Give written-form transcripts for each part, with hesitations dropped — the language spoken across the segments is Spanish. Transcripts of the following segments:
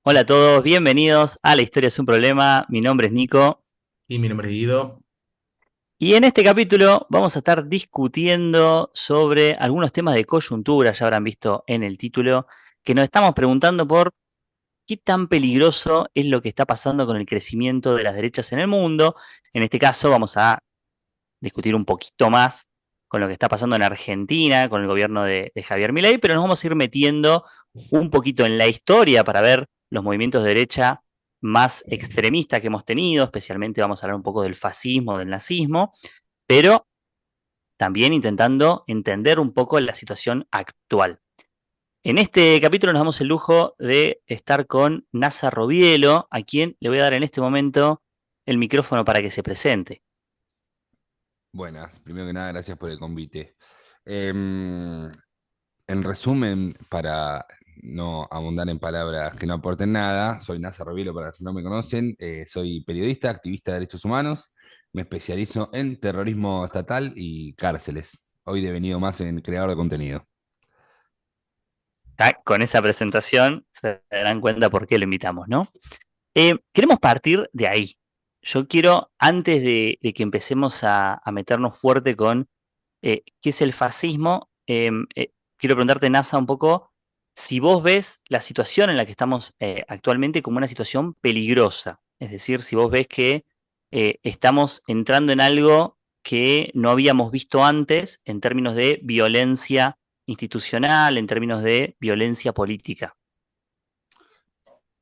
Hola a todos, bienvenidos a La Historia es un Problema. Mi nombre es Nico Y mi nombre es Guido. y en este capítulo vamos a estar discutiendo sobre algunos temas de coyuntura, ya habrán visto en el título, que nos estamos preguntando por qué tan peligroso es lo que está pasando con el crecimiento de las derechas en el mundo. En este caso vamos a discutir un poquito más con lo que está pasando en Argentina, con el gobierno de Javier Milei, pero nos vamos a ir metiendo un poquito en la historia para ver los movimientos de derecha más extremistas que hemos tenido, especialmente vamos a hablar un poco del fascismo, del nazismo, pero también intentando entender un poco la situación actual. En este capítulo nos damos el lujo de estar con Nasa Robielo, a quien le voy a dar en este momento el micrófono para que se presente. Buenas, primero que nada, gracias por el convite. En resumen, para no abundar en palabras que no aporten nada, soy Nasa Rovilo, para los que no me conocen, soy periodista, activista de derechos humanos, me especializo en terrorismo estatal y cárceles. Hoy devenido más en creador de contenido. Ya con esa presentación se darán cuenta por qué lo invitamos, ¿no? Queremos partir de ahí. Yo quiero, antes de que empecemos a meternos fuerte con qué es el fascismo, quiero preguntarte, NASA, un poco si vos ves la situación en la que estamos actualmente como una situación peligrosa. Es decir, si vos ves que estamos entrando en algo que no habíamos visto antes en términos de violencia institucional, en términos de violencia política.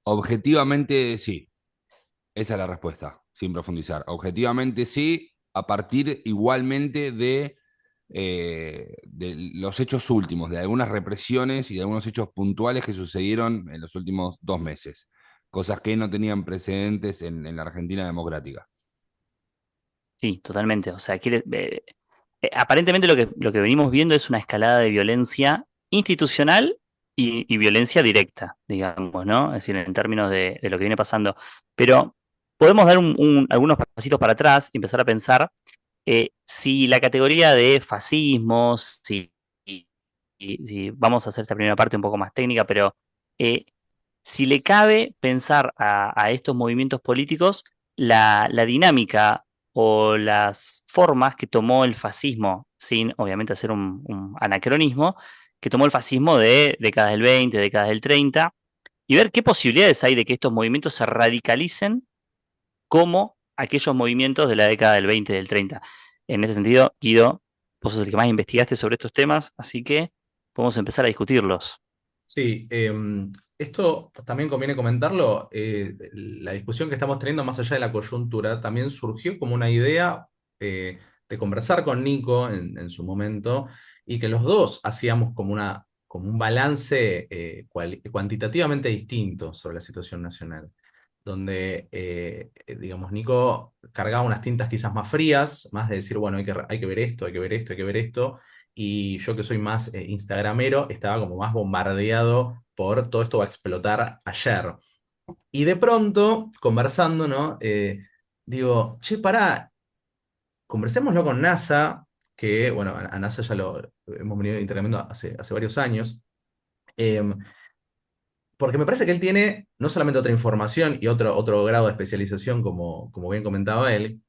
Objetivamente sí, esa es la respuesta, sin profundizar. Objetivamente sí, a partir igualmente de los hechos últimos, de algunas represiones y de algunos hechos puntuales que sucedieron en los últimos 2 meses, cosas que no tenían precedentes en la Argentina democrática. Sí, totalmente. O sea, aparentemente lo que venimos viendo es una escalada de violencia institucional y violencia directa, digamos, ¿no? Es decir, en términos de lo que viene pasando. Pero podemos dar algunos pasitos para atrás y empezar a pensar si la categoría de fascismos, si vamos a hacer esta primera parte un poco más técnica, pero eh, si le cabe pensar a estos movimientos políticos la dinámica o las formas que tomó el fascismo, sin obviamente hacer un anacronismo, que tomó el fascismo de décadas del 20, décadas del 30, y ver qué posibilidades hay de que estos movimientos se radicalicen como aquellos movimientos de la década del 20 y del 30. En ese sentido, Guido, vos sos el que más investigaste sobre estos temas, así que podemos empezar a discutirlos. Sí, esto también conviene comentarlo. La discusión que estamos teniendo, más allá de la coyuntura, también surgió como una idea de conversar con Nico en su momento y que los dos hacíamos como un balance cuantitativamente distinto sobre la situación nacional, donde, digamos, Nico cargaba unas tintas quizás más frías, más de decir, bueno, hay que ver esto, hay que ver esto, hay que ver esto, y yo que soy más instagramero, estaba como más bombardeado por todo esto va a explotar ayer. Y de pronto, conversando, ¿no? Digo, che, pará, conversémoslo con NASA, que, bueno, a NASA ya lo hemos venido intercambiando hace varios años. Em, Porque me parece que él tiene no solamente otra información y otro grado de especialización, como bien comentaba él,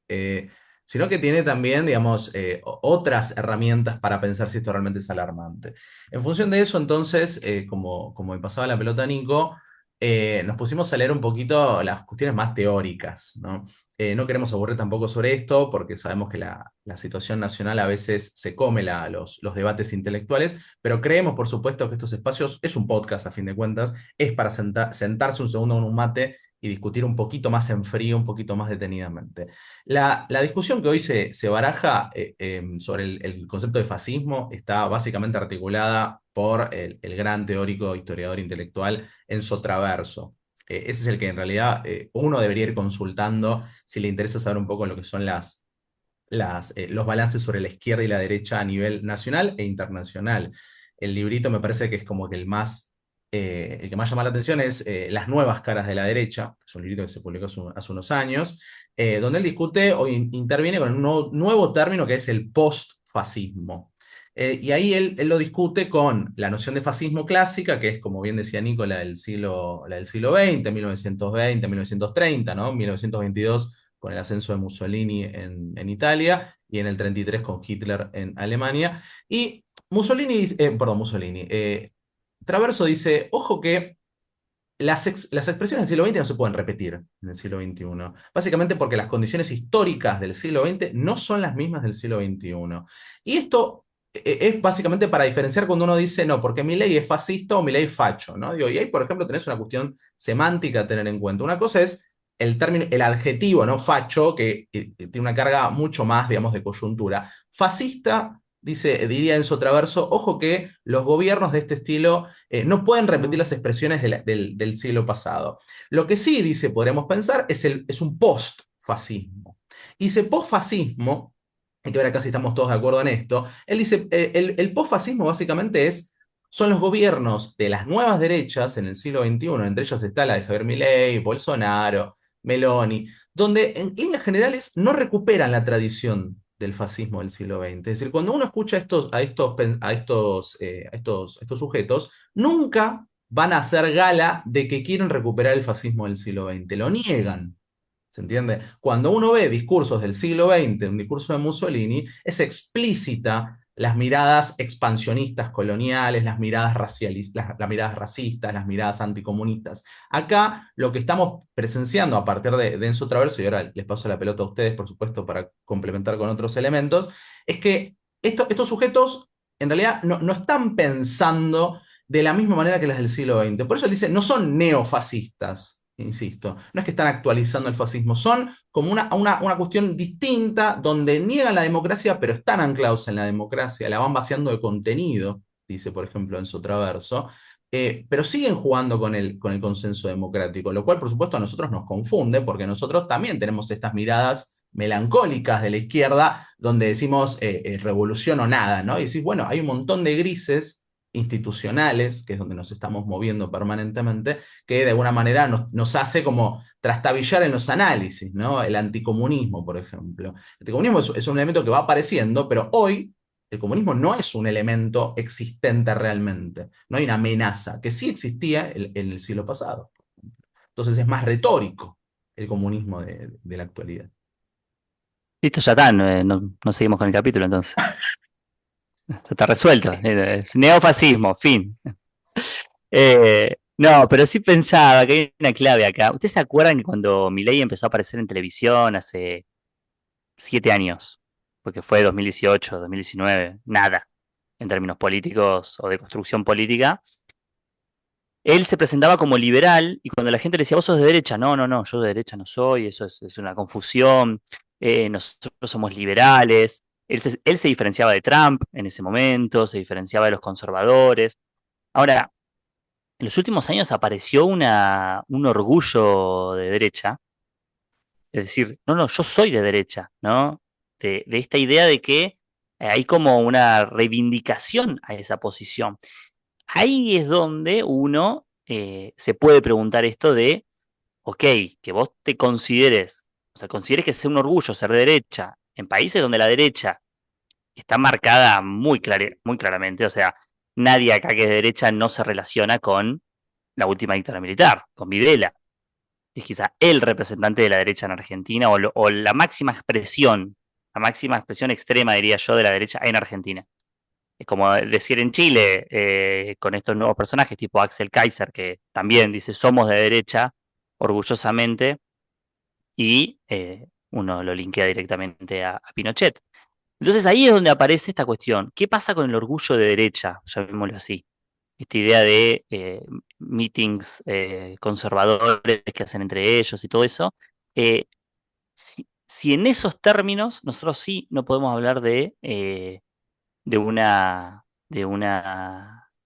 sino que tiene también, digamos, otras herramientas para pensar si esto realmente es alarmante. En función de eso, entonces, como me pasaba la pelota a Nico, nos pusimos a leer un poquito las cuestiones más teóricas, ¿no? No queremos aburrir tampoco sobre esto, porque sabemos que la situación nacional a veces se come los debates intelectuales, pero creemos, por supuesto, que estos espacios es un podcast, a fin de cuentas es para sentarse un segundo en un mate y discutir un poquito más en frío, un poquito más detenidamente. La discusión que hoy se baraja sobre el concepto de fascismo está básicamente articulada por el gran teórico, historiador intelectual Enzo Traverso. Ese es el que en realidad uno debería ir consultando si le interesa saber un poco lo que son los balances sobre la izquierda y la derecha a nivel nacional e internacional. El librito me parece que es como que el que más llama la atención es Las nuevas caras de la derecha, que es un librito que se publicó hace unos años, donde él discute o interviene con un nuevo término que es el postfascismo. Y ahí él lo discute con la noción de fascismo clásica, que es, como bien decía Nico, la del siglo XX, 1920, 1930, ¿no? 1922 con el ascenso de Mussolini en Italia y en el 33 con Hitler en Alemania. Y Traverso dice, ojo que las expresiones del siglo XX no se pueden repetir en el siglo XXI. Básicamente porque las condiciones históricas del siglo XX no son las mismas del siglo XXI. Y esto es básicamente para diferenciar cuando uno dice, no, porque Milei es fascista o Milei es facho, ¿no? Digo, y ahí, por ejemplo, tenés una cuestión semántica a tener en cuenta. Una cosa es el término, el adjetivo, ¿no? Facho, que tiene una carga mucho más, digamos, de coyuntura. Fascista, diría Enzo Traverso, ojo que los gobiernos de este estilo no pueden repetir las expresiones del siglo pasado. Lo que sí, dice, podríamos pensar, es un post-fascismo. Y ese post-fascismo, hay que ver acá si estamos todos de acuerdo en esto, él dice, el post-fascismo básicamente son los gobiernos de las nuevas derechas en el siglo XXI, entre ellas está la de Javier Milei, Bolsonaro, Meloni, donde en líneas generales no recuperan la tradición del fascismo del siglo XX. Es decir, cuando uno escucha a estos sujetos, nunca van a hacer gala de que quieren recuperar el fascismo del siglo XX. Lo niegan. ¿Se entiende? Cuando uno ve discursos del siglo XX, un discurso de Mussolini, es explícita las miradas expansionistas coloniales, las miradas las miradas racistas, las miradas anticomunistas. Acá lo que estamos presenciando a partir de Enzo Traverso, y ahora les paso la pelota a ustedes, por supuesto, para complementar con otros elementos, es que estos sujetos en realidad no están pensando de la misma manera que las del siglo XX. Por eso él dice, no son neofascistas, insisto, no es que están actualizando el fascismo, son como una cuestión distinta donde niegan la democracia, pero están anclados en la democracia, la van vaciando de contenido, dice por ejemplo Enzo Traverso, pero siguen jugando con el consenso democrático, lo cual por supuesto a nosotros nos confunde, porque nosotros también tenemos estas miradas melancólicas de la izquierda, donde decimos revolución o nada, ¿no? Y decís, bueno, hay un montón de grises institucionales, que es donde nos estamos moviendo permanentemente, que de alguna manera nos hace como trastabillar en los análisis, ¿no? El anticomunismo, por ejemplo. El anticomunismo es un elemento que va apareciendo, pero hoy el comunismo no es un elemento existente realmente, no hay una amenaza, que sí existía en el siglo pasado. Entonces es más retórico el comunismo de la actualidad. Listo, ya está, no seguimos con el capítulo entonces. Ya está resuelto. Es neofascismo, fin. No, pero sí pensaba que hay una clave acá. ¿Ustedes se acuerdan que cuando Milei empezó a aparecer en televisión hace 7 años? Porque fue 2018, 2019, nada en términos políticos o de construcción política. Él se presentaba como liberal y cuando la gente le decía, vos sos de derecha, no, no, no, yo de derecha no soy, eso es una confusión, nosotros somos liberales. Él se diferenciaba de Trump en ese momento, se diferenciaba de los conservadores. Ahora, en los últimos años apareció un orgullo de derecha, es decir, no, no, yo soy de derecha, ¿no? De esta idea de que hay como una reivindicación a esa posición. Ahí es donde uno se puede preguntar esto de, ok, que vos te consideres, o sea, consideres que sea un orgullo ser de derecha en países donde la derecha está marcada muy claramente, o sea, nadie acá que es de derecha no se relaciona con la última dictadura militar, con Videla. Es quizá el representante de la derecha en Argentina o la máxima expresión extrema, diría yo, de la derecha en Argentina. Es como decir en Chile, con estos nuevos personajes tipo Axel Kaiser, que también dice somos de derecha, orgullosamente, y uno lo linkea directamente a Pinochet. Entonces ahí es donde aparece esta cuestión. ¿Qué pasa con el orgullo de derecha? Llamémoslo así. Esta idea de meetings conservadores que hacen entre ellos y todo eso. Si en esos términos nosotros sí no podemos hablar de una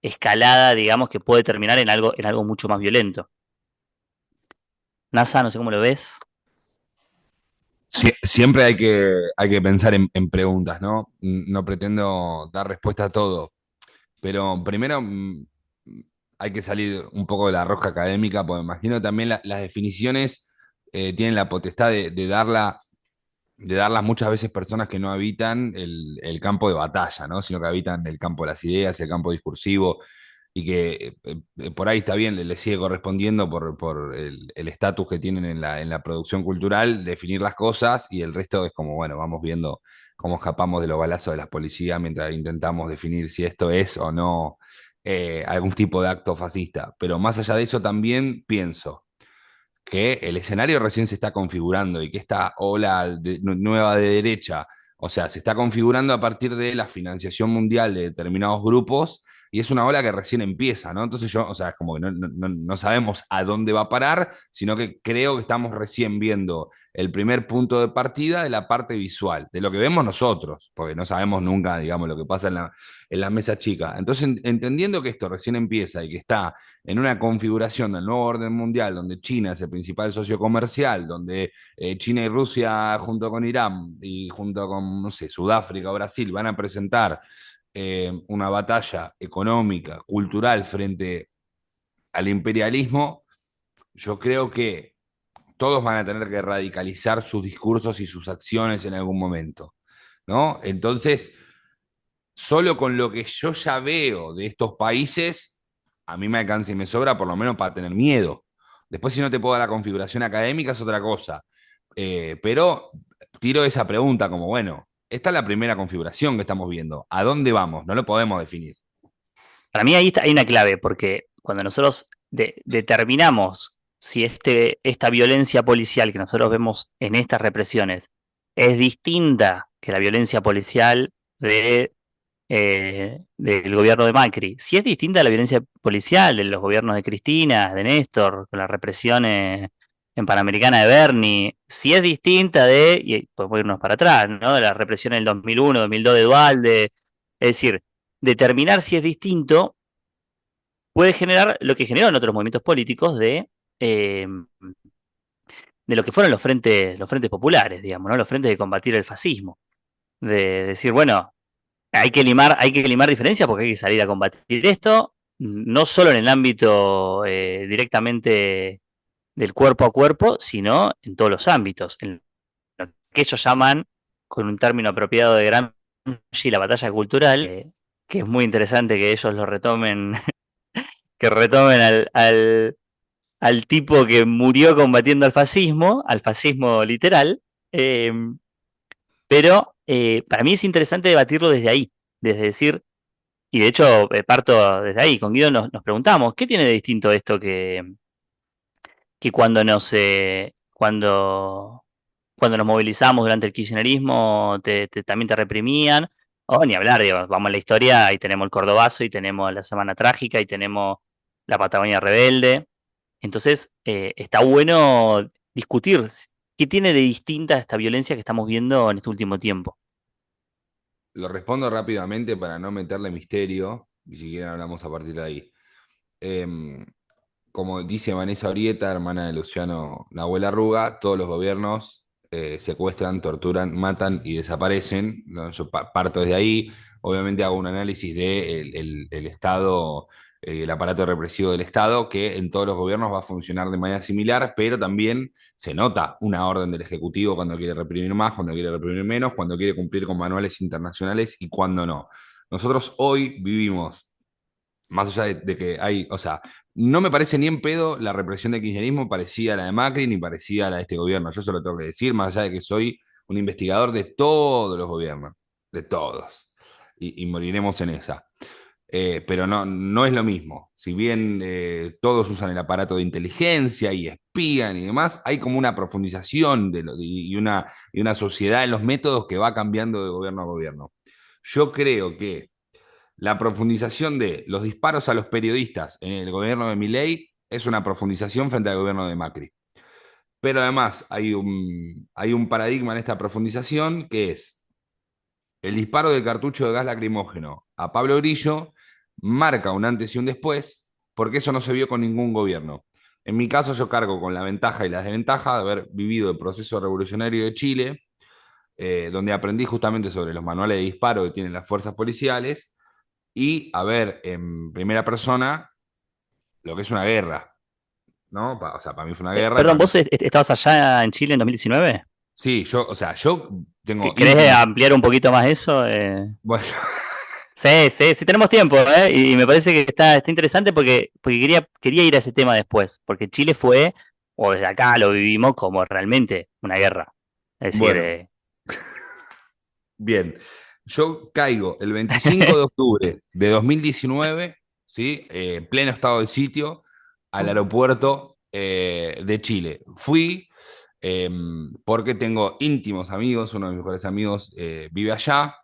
escalada, digamos, que puede terminar en algo mucho más violento. NASA, no sé cómo lo ves. Siempre hay que pensar en preguntas, ¿no? No pretendo dar respuesta a todo, pero primero hay que salir un poco de la rosca académica, porque imagino también las definiciones tienen la potestad de darla de darlas muchas veces personas que no habitan el campo de batalla, ¿no? Sino que habitan el campo de las ideas, el campo discursivo, y que por ahí está bien, le sigue correspondiendo por el estatus que tienen en la producción cultural, definir las cosas, y el resto es como, bueno, vamos viendo cómo escapamos de los balazos de las policías mientras intentamos definir si esto es o no algún tipo de acto fascista. Pero más allá de eso también pienso que el escenario recién se está configurando y que esta ola nueva de derecha, o sea, se está configurando a partir de la financiación mundial de determinados grupos y es una ola que recién empieza, ¿no? Entonces yo, o sea, es como que no sabemos a dónde va a parar, sino que creo que estamos recién viendo el primer punto de partida de la parte visual, de lo que vemos nosotros, porque no sabemos nunca, digamos, lo que pasa en la mesa chica. Entonces, entendiendo que esto recién empieza y que está en una configuración del nuevo orden mundial donde China es el principal socio comercial, donde China y Rusia junto con Irán y junto con, no sé, Sudáfrica o Brasil van a presentar una batalla económica, cultural frente al imperialismo, yo creo que todos van a tener que radicalizar sus discursos y sus acciones en algún momento, ¿no? Entonces, solo con lo que yo ya veo de estos países, a mí me alcanza y me sobra por lo menos para tener miedo. Después, si no te puedo dar la configuración académica, es otra cosa. Pero tiro esa pregunta como, bueno, esta es la primera configuración que estamos viendo. ¿A dónde vamos? No lo podemos definir. Para mí hay una clave, porque cuando nosotros determinamos si esta violencia policial que nosotros vemos en estas represiones es distinta que la violencia policial del gobierno de Macri, si es distinta a la violencia policial de los gobiernos de Cristina, de Néstor, con la represión en Panamericana de Bernie, si es distinta y podemos irnos para atrás, ¿no? De la represión en el 2001, 2002 de Dualde, es decir, determinar si es distinto puede generar lo que generó en otros movimientos políticos eh, de lo que fueron los frentes populares, digamos, ¿no? Los frentes de combatir el fascismo. De decir, bueno, hay que limar diferencias porque hay que salir a combatir esto, no solo en el ámbito directamente del cuerpo a cuerpo, sino en todos los ámbitos. En lo que ellos llaman, con un término apropiado de Gramsci, la batalla cultural, que es muy interesante que ellos lo retomen, que retomen al tipo que murió combatiendo al fascismo literal, eh, pero para mí es interesante debatirlo desde ahí, desde decir, y de hecho parto desde ahí, con Guido nos preguntamos, ¿qué tiene de distinto esto que cuando nos movilizamos durante el kirchnerismo también te reprimían? O ni hablar, digo, vamos a la historia y tenemos el Cordobazo y tenemos la Semana Trágica y tenemos la Patagonia Rebelde. Entonces, está bueno discutir qué tiene de distinta esta violencia que estamos viendo en este último tiempo. Lo respondo rápidamente para no meterle misterio, ni siquiera hablamos a partir de ahí. Em, Como dice Vanessa Orieta, hermana de Luciano Nahuel Arruga, todos los gobiernos secuestran, torturan, matan y desaparecen, ¿no? Yo parto desde ahí. Obviamente hago un análisis del el Estado, el aparato represivo del Estado, que en todos los gobiernos va a funcionar de manera similar, pero también se nota una orden del Ejecutivo cuando quiere reprimir más, cuando quiere reprimir menos, cuando quiere cumplir con manuales internacionales y cuando no. Nosotros hoy vivimos más allá de que hay, o sea, no me parece ni en pedo la represión del kirchnerismo parecida a la de Macri ni parecida a la de este gobierno. Yo solo tengo que decir, más allá de que soy un investigador de todos los gobiernos, de todos, y moriremos en esa. Pero no es lo mismo. Si bien todos usan el aparato de inteligencia y espían y demás, hay como una profundización y una sociedad en los métodos que va cambiando de gobierno a gobierno. Yo creo que la profundización de los disparos a los periodistas en el gobierno de Milei es una profundización frente al gobierno de Macri. Pero además hay un paradigma en esta profundización que es el disparo del cartucho de gas lacrimógeno a Pablo Grillo marca un antes y un después, porque eso no se vio con ningún gobierno. En mi caso yo cargo con la ventaja y la desventaja de haber vivido el proceso revolucionario de Chile, donde aprendí justamente sobre los manuales de disparo que tienen las fuerzas policiales y a ver en primera persona lo que es una guerra, ¿no? O sea, para mí fue una guerra. Perdón, ¿vos estabas allá en Chile en 2019? Sí, o sea, yo tengo ¿Querés íntimos. ampliar un poquito más eso? Bueno, Sí, sí, sí tenemos tiempo, ¿eh? Y me parece que está interesante porque quería ir a ese tema después, porque Chile fue, o desde acá lo vivimos como realmente una guerra. Es decir, bueno, bien. Yo caigo el 25 de octubre de 2019, ¿sí? Pleno estado de sitio, al aeropuerto de Chile. Fui eh, porque tengo íntimos amigos, uno de mis mejores amigos vive allá,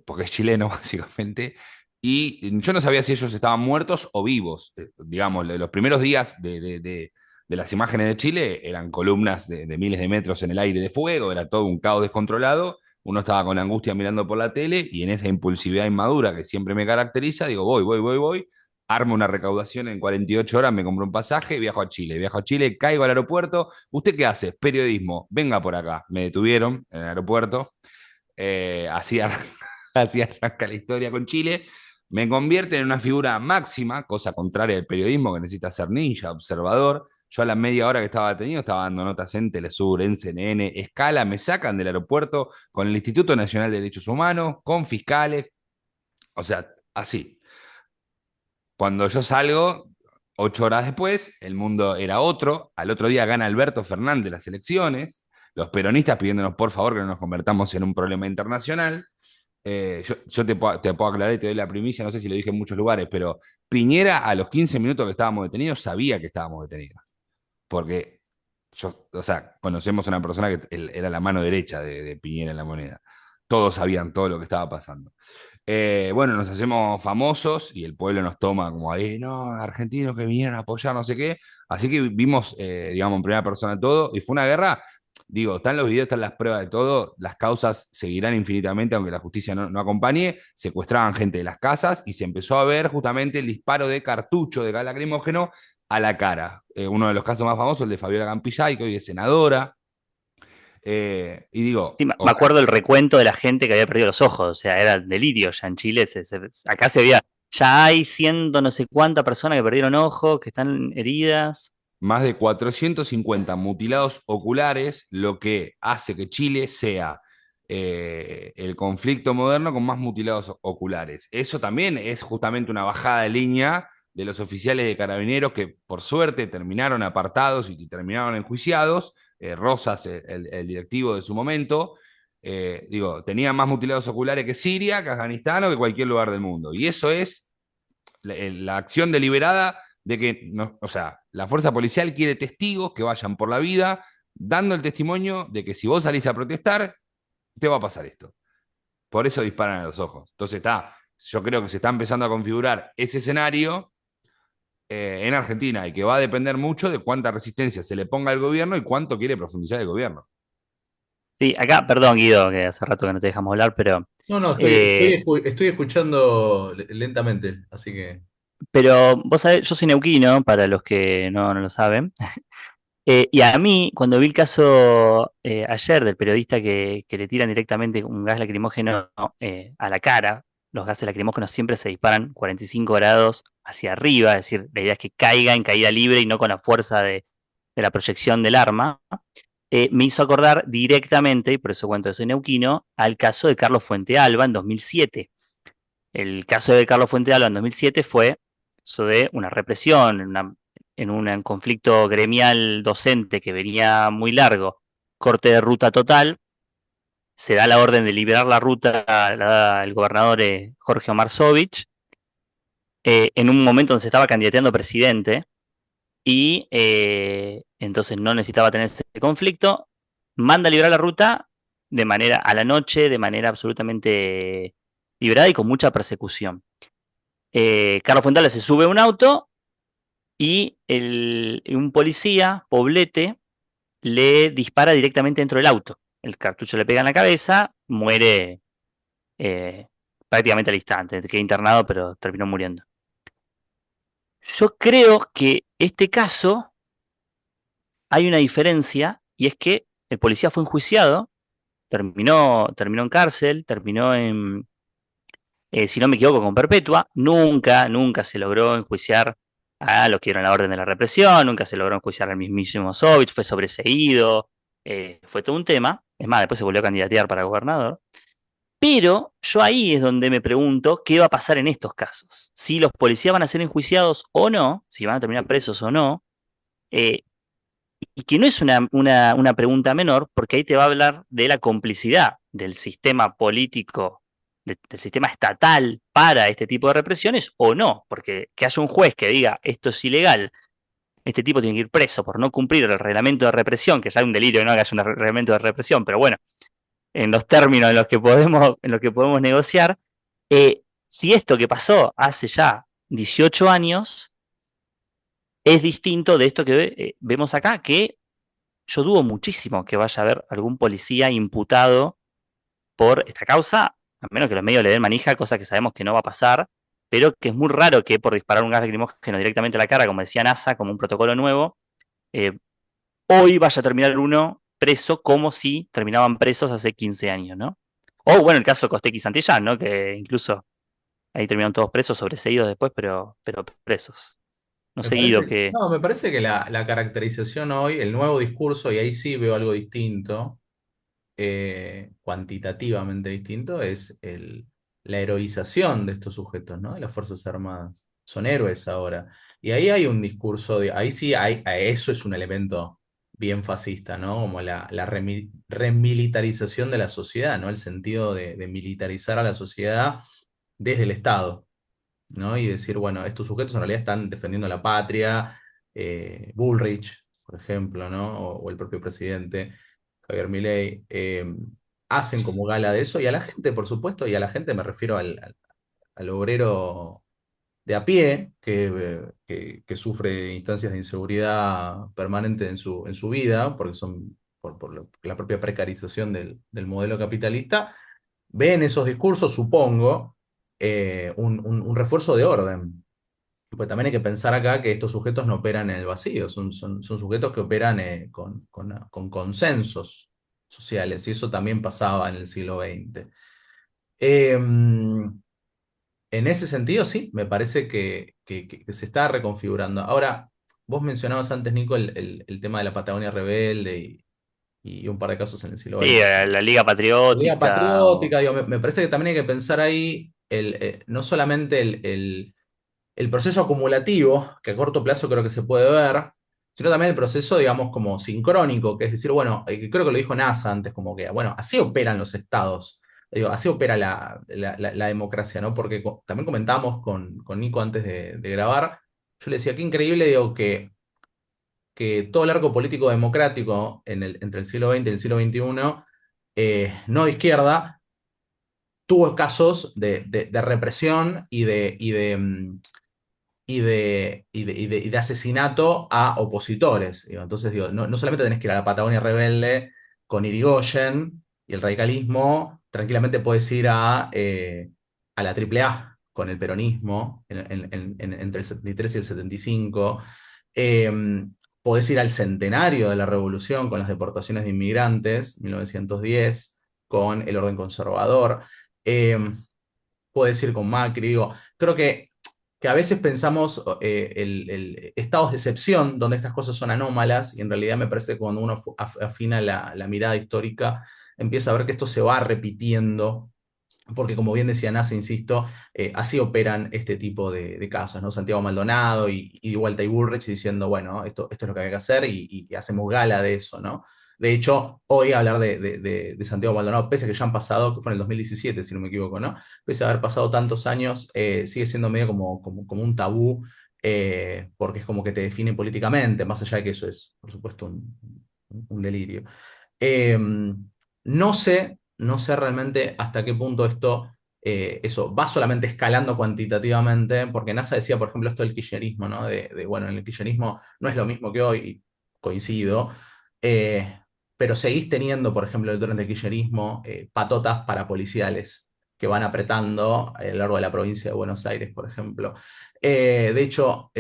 porque es chileno básicamente, y yo no sabía si ellos estaban muertos o vivos. Digamos, los primeros días de las imágenes de Chile eran columnas de miles de metros en el aire de fuego, era todo un caos descontrolado. Uno estaba con angustia mirando por la tele y en esa impulsividad inmadura que siempre me caracteriza, digo, voy, armo una recaudación en 48 horas, me compro un pasaje, viajo a Chile, caigo al aeropuerto. ¿Usted qué hace? Periodismo, venga por acá. Me detuvieron en el aeropuerto, así, así arranca la historia con Chile. Me convierte en una figura máxima, cosa contraria al periodismo que necesita ser ninja, observador. Yo a la media hora que estaba detenido estaba dando notas en Telesur, en CNN, Escala, me sacan del aeropuerto con el Instituto Nacional de Derechos Humanos, con fiscales, o sea, así. Cuando yo salgo, 8 horas después, el mundo era otro. Al otro día gana Alberto Fernández las elecciones. Los peronistas pidiéndonos por favor que no nos convertamos en un problema internacional. Yo te puedo aclarar y te doy la primicia, no sé si lo dije en muchos lugares, pero Piñera a los 15 minutos que estábamos detenidos sabía que estábamos detenidos. Porque o sea, conocemos a una persona que él era la mano derecha de Piñera en la moneda. Todos sabían todo lo que estaba pasando. Bueno, nos hacemos famosos y el pueblo nos toma como ahí, no, argentinos que vinieron a apoyar, no sé qué. Así que vimos, digamos, en primera persona todo y fue una guerra. Digo, están los videos, están las pruebas de todo, las causas seguirán infinitamente aunque la justicia no acompañe, secuestraban gente de las casas y se empezó a ver justamente el disparo de cartucho de gas lacrimógeno a la cara. Uno de los casos más famosos, el de Fabiola Campillay, que hoy es senadora. Y digo, sí, me acuerdo el recuento de la gente que había perdido los ojos, o sea, era delirio ya en Chile. Acá se veía, ya hay ciento no sé cuántas personas que perdieron ojos, que están heridas. más de 450 mutilados oculares, lo que hace que Chile sea el conflicto moderno con más mutilados oculares. Eso también es justamente una bajada de línea de los oficiales de carabineros que por suerte terminaron apartados y terminaron enjuiciados. Rosas, el directivo de su momento, digo, tenía más mutilados oculares que Siria, que Afganistán o que cualquier lugar del mundo. Y eso es la acción deliberada de que, no, o sea, la fuerza policial quiere testigos que vayan por la vida dando el testimonio de que si vos salís a protestar, te va a pasar esto. Por eso disparan a los ojos. Entonces yo creo que se está empezando a configurar ese escenario en Argentina y que va a depender mucho de cuánta resistencia se le ponga al gobierno y cuánto quiere profundizar el gobierno. Sí, acá, perdón Guido, que hace rato que no te dejamos hablar, No, no, eh, estoy escuchando lentamente, así que... pero vos sabés, yo soy neuquino, para los que no lo saben. Y a mí, cuando vi el caso ayer del periodista que le tiran directamente un gas lacrimógeno a la cara, los gases lacrimógenos siempre se disparan 45 grados hacia arriba, es decir, la idea es que caiga en caída libre y no con la fuerza de la proyección del arma. Me hizo acordar directamente, y por eso cuento que soy neuquino, al caso de Carlos Fuente Alba en 2007. El caso de Carlos Fuente Alba en 2007 fue eso de una represión, en un conflicto gremial docente que venía muy largo, corte de ruta total, se da la orden de liberar la ruta, la da el gobernador Jorge Omar Sovich, en un momento donde se estaba candidateando presidente, y entonces no necesitaba tener ese conflicto, manda a liberar la ruta de manera a la noche, de manera absolutamente liberada y con mucha persecución. Carlos Fuentales se sube a un auto y un policía, Poblete, le dispara directamente dentro del auto. El cartucho le pega en la cabeza, muere eh, prácticamente al instante. Quedó internado, pero terminó muriendo. Yo creo que este caso hay una diferencia y es que el policía fue enjuiciado, terminó en cárcel, terminó si no me equivoco, con perpetua. Nunca se logró enjuiciar a los que dieron la orden de la represión, nunca se logró enjuiciar al mismísimo Sovich, fue sobreseído, fue todo un tema. Es más, después se volvió a candidatear para gobernador. Pero yo ahí es donde me pregunto qué va a pasar en estos casos. Si los policías van a ser enjuiciados o no, si van a terminar presos o no. eh, y que no es una pregunta menor, porque ahí te va a hablar de la complicidad del sistema político, del sistema estatal para este tipo de represiones o no. Porque que haya un juez que diga esto es ilegal, este tipo tiene que ir preso por no cumplir el reglamento de represión, que ya es un delirio que no haya un reglamento de represión, pero bueno, en los términos en los que podemos negociar, si esto que pasó hace ya 18 años es distinto de esto que vemos acá, que yo dudo muchísimo que vaya a haber algún policía imputado por esta causa, a menos que los medios le den manija, cosa que sabemos que no va a pasar, pero que es muy raro que por disparar un gas lacrimógeno directamente a la cara, como decía NASA, como un protocolo nuevo, eh, hoy vaya a terminar uno preso como si terminaban presos hace 15 años, ¿no? O bueno, el caso Costec y Santillán, ¿no? Que incluso ahí terminaron todos presos, sobreseídos después, pero presos. No Me seguido parece, que... no, me parece que la caracterización hoy, el nuevo discurso, y ahí sí veo algo distinto, cuantitativamente distinto, es la heroización de estos sujetos, ¿no? De las Fuerzas Armadas. Son héroes ahora. Y ahí hay un discurso ahí sí hay, eso es un elemento bien fascista, ¿no? Como la remilitarización de la sociedad, ¿no? El sentido de militarizar a la sociedad desde el Estado. ¿No? Y decir, bueno, estos sujetos en realidad están defendiendo la patria, Bullrich, por ejemplo, ¿no? O el propio presidente, Javier Milei, hacen como gala de eso, y a la gente, por supuesto, y a la gente me refiero al obrero de a pie, que sufre instancias de inseguridad permanente en su vida, porque son por la propia precarización del modelo capitalista, ven esos discursos, supongo, un refuerzo de orden. Pues también hay que pensar acá que estos sujetos no operan en el vacío, son sujetos que operan con consensos sociales, y eso también pasaba en el siglo XX. Eh, en ese sentido, sí, me parece que se está reconfigurando. Ahora, vos mencionabas antes, Nico, el tema de la Patagonia rebelde y un par de casos en el siglo Sí, XX. la Liga La Liga Patriótica, Patriótica, digo, me parece que también hay que pensar ahí no solamente el proceso acumulativo, que a corto plazo creo que se puede ver, sino también el proceso, digamos, como sincrónico, que es decir, bueno, creo que lo dijo NASA antes, como que, bueno, así operan los estados, digo, así opera la democracia, ¿no? Porque también comentábamos con Nico antes de grabar, yo le decía, qué increíble, digo, que todo el arco político democrático entre el siglo XX y el siglo XXI, no de izquierda, tuvo casos de represión y de asesinato a opositores. Digo. Entonces, digo, no solamente tenés que ir a la Patagonia rebelde con Irigoyen y el radicalismo, tranquilamente puedes ir a la AAA con el peronismo entre el 73 y el 75. Eh, Podés ir al centenario de la Revolución con las deportaciones de inmigrantes, 1910, con el orden conservador. Eh, Puedes ir con Macri. Digo, creo que a veces pensamos estados de excepción donde estas cosas son anómalas y en realidad me parece que cuando uno afina la mirada histórica empieza a ver que esto se va repitiendo porque como bien decía Nasa, insisto, así operan este tipo de casos, ¿no? Santiago Maldonado y Walter Bullrich diciendo, bueno, esto es lo que hay que hacer y hacemos gala de eso, ¿no? De hecho, hoy hablar de Santiago Maldonado, pese a que ya han pasado, que fue en el 2017, si no me equivoco, ¿no? Pese a haber pasado tantos años, sigue siendo medio como un tabú, porque es como que te define políticamente, más allá de que eso es, por supuesto, un delirio. Eh, no sé realmente hasta qué punto esto, eso va solamente escalando cuantitativamente, porque NASA decía, por ejemplo, esto del kirchnerismo, ¿no? Bueno, el kirchnerismo no es lo mismo que hoy, y coincido, eh, pero seguís teniendo, por ejemplo, durante el kirchnerismo, patotas parapoliciales que van apretando a lo largo de la provincia de Buenos Aires, por ejemplo. De hecho,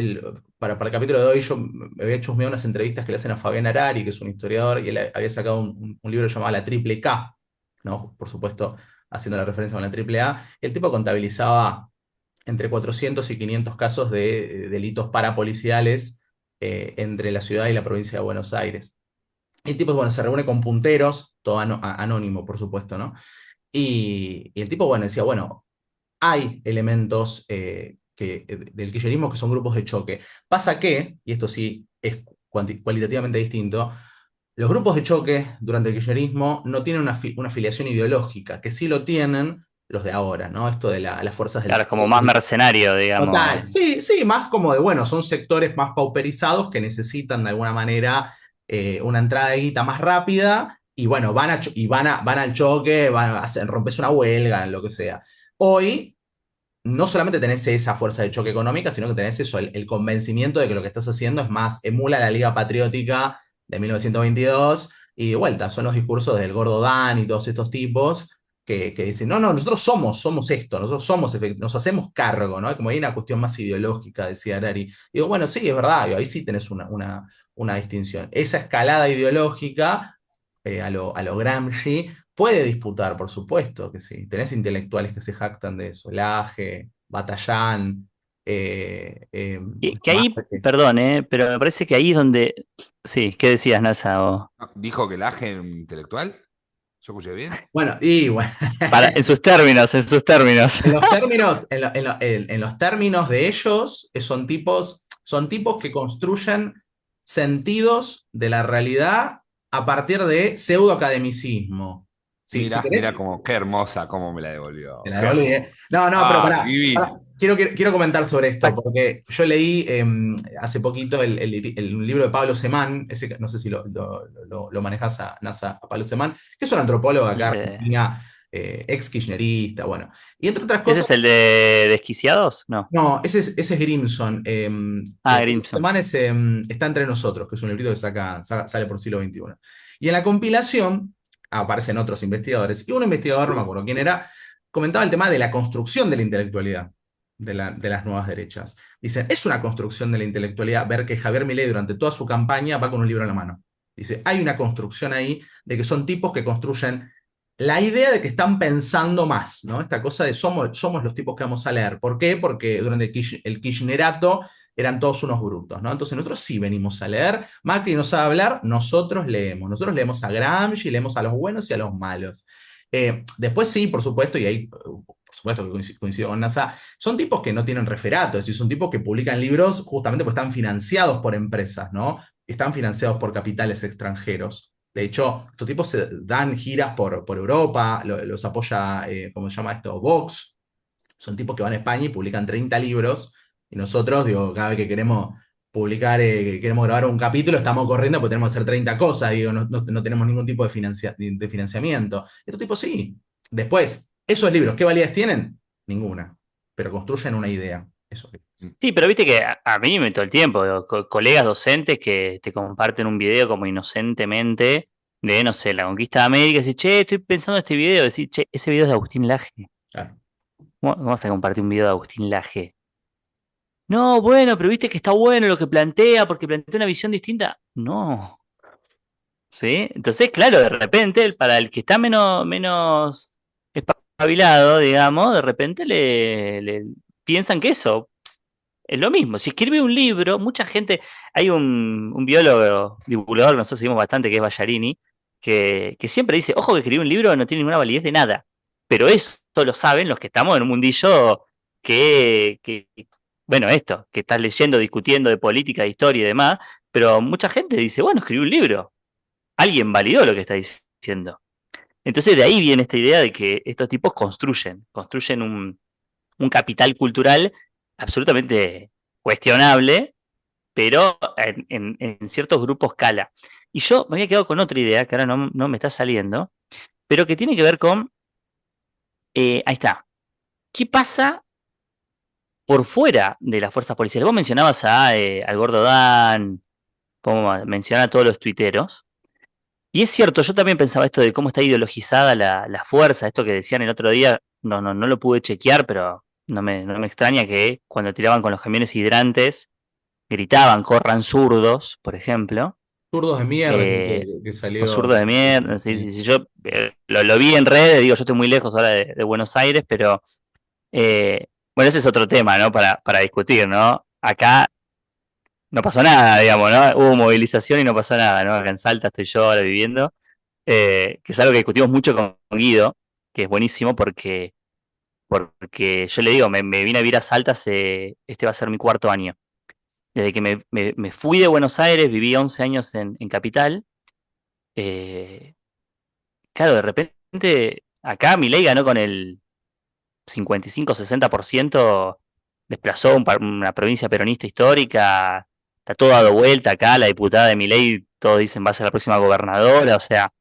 para el capítulo de hoy yo me había chusmeado unas entrevistas que le hacen a Fabián Arari, que es un historiador, y él había sacado un libro llamado La Triple K, ¿no? Por supuesto, haciendo la referencia con la Triple A. El tipo contabilizaba entre 400 y 500 casos de delitos parapoliciales entre la ciudad y la provincia de Buenos Aires. Y el tipo, bueno, se reúne con punteros, todo anónimo, por supuesto, ¿no? Y el tipo, bueno, decía, bueno, hay elementos del kirchnerismo que son grupos de choque. Pasa que, y esto sí es cualitativamente distinto, los grupos de choque durante el kirchnerismo no tienen una afiliación ideológica, que sí lo tienen los de ahora, ¿no? Esto de las fuerzas del Claro, es como más C. mercenario, digamos. Total, sí, sí, más como de, bueno, son sectores más pauperizados que necesitan de alguna manera una entrada de guita más rápida y bueno, van al choque, rompes una huelga, lo que sea. Hoy no solamente tenés esa fuerza de choque económica, sino que tenés eso, el convencimiento de que lo que estás haciendo es más, emula la Liga Patriótica de 1922 y de vuelta, son los discursos del Gordo Dan y todos estos tipos que dicen, no, no, nosotros somos esto, nosotros nos hacemos cargo, ¿no? Como hay una cuestión más ideológica, decía Arari. Y digo, bueno, sí, es verdad, y ahí sí tenés una distinción. Esa escalada ideológica, a lo Gramsci, puede disputar, por supuesto que sí. Tenés intelectuales que se jactan de eso, Laje, Batallán, Que ahí, Márquez. perdón, pero me parece que ahí es donde. Sí, ¿qué decías, NASA? No, ¿dijo que el Aje era un intelectual? ¿Yo escuché bien? Bueno, y bueno, En sus términos, en sus términos. en los términos, en los términos de ellos, son tipos que construyen sentidos de la realidad a partir de pseudoacademicismo. Si Mira, querés, mira como, qué hermosa cómo me la te devolvió. la Qué devolví, hermosa. ¿eh? No, no, pero Ah, pará, divino. pará. Quiero comentar sobre esto, porque yo leí hace poquito un libro de Pablo Semán, ese, no sé si lo manejás a NASA, a Pablo Semán, que es un antropólogo acá, Argentina, ex kirchnerista, bueno. Y entre otras ¿Ese cosas, es el de Desquiciados? No. no, ese es Grimson. Ah, Pablo Grimson. Semán Está entre nosotros, que es un librito que sale por siglo XXI. Y en la compilación aparecen otros investigadores, y un investigador, no me acuerdo quién era, comentaba el tema de la construcción de la intelectualidad de las nuevas derechas. Dicen, es una construcción de la intelectualidad ver que Javier Milei durante toda su campaña va con un libro en la mano. Dice, hay una construcción ahí de que son tipos que construyen la idea de que están pensando más, ¿no? Esta cosa de somos los tipos que vamos a leer. ¿Por qué? Porque durante el kirchnerato eran todos unos brutos, ¿no? Entonces nosotros sí venimos a leer. Macri no sabe hablar, nosotros leemos. Nosotros leemos a Gramsci, leemos a los buenos y a los malos. Después sí, por supuesto, y ahí por supuesto que coincido con NASA, son tipos que no tienen referato, es decir, son tipos que publican libros justamente porque están financiados por empresas, ¿no? Están financiados por capitales extranjeros. De hecho, estos tipos se dan giras por Europa, los apoya, ¿cómo se llama esto? Vox. Son tipos que van a España y publican 30 libros. Y nosotros, digo, cada vez que queremos publicar, que queremos grabar un capítulo, estamos corriendo porque tenemos que hacer 30 cosas. Digo, no tenemos ningún tipo de financiamiento. Estos tipos sí. Después, esos libros, ¿qué validez tienen? Ninguna. Pero construyen una idea. Eso que es. Sí, pero viste que a mí me todo el tiempo, digo, colegas docentes que te comparten un video como inocentemente de, no sé, la conquista de América, y decís, che, estoy pensando en este video, decís, che, ese video es de Agustín Laje. Claro. ¿Cómo vas a compartir un video de Agustín Laje? No, bueno, pero viste que está bueno lo que plantea, porque plantea una visión distinta. No, ¿sí? Entonces, claro, de repente, para el que está menos espabilado, digamos, de repente le piensan que eso es lo mismo. Si escribe un libro, mucha gente, hay un biólogo, divulgador que nosotros seguimos bastante, que es Ballarini, que siempre dice, ojo que escribir un libro no tiene ninguna validez de nada. Pero eso lo saben los que estamos en un mundillo que bueno, esto, que estás leyendo, discutiendo de política, de historia y demás, pero mucha gente dice, bueno, escribí un libro. Alguien validó lo que está diciendo. Entonces de ahí viene esta idea de que estos tipos construyen un capital cultural absolutamente cuestionable, pero en ciertos grupos cala. Y yo me había quedado con otra idea que ahora no me está saliendo, pero que tiene que ver con, ahí está, ¿qué pasa por fuera de las fuerzas policiales? Vos mencionabas al Gordo Dan, como mencionar a todos los tuiteros, y es cierto, yo también pensaba esto de cómo está ideologizada la fuerza, esto que decían el otro día, no lo pude chequear, pero no me extraña que cuando tiraban con los camiones hidrantes, gritaban, corran zurdos, por ejemplo, Zurdos de mierda que o salió. zurdos de mierda. Si yo lo vi en redes, digo, yo estoy muy lejos ahora de Buenos Aires, pero bueno, ese es otro tema, ¿no? Para discutir, ¿no? Acá no pasó nada, digamos, ¿no? Hubo movilización y no pasó nada, ¿no? Acá en Salta estoy yo ahora viviendo, que es algo que discutimos mucho con Guido, que es buenísimo porque yo le digo, me vine a vivir a Salta este va a ser mi cuarto año. Desde que me fui de Buenos Aires, viví 11 años en Capital. eh, claro, de repente acá Milei ganó con el 55-60%, desplazó una provincia peronista histórica, está todo dado vuelta acá, la diputada de Milei, todos dicen va a ser la próxima gobernadora, o sea,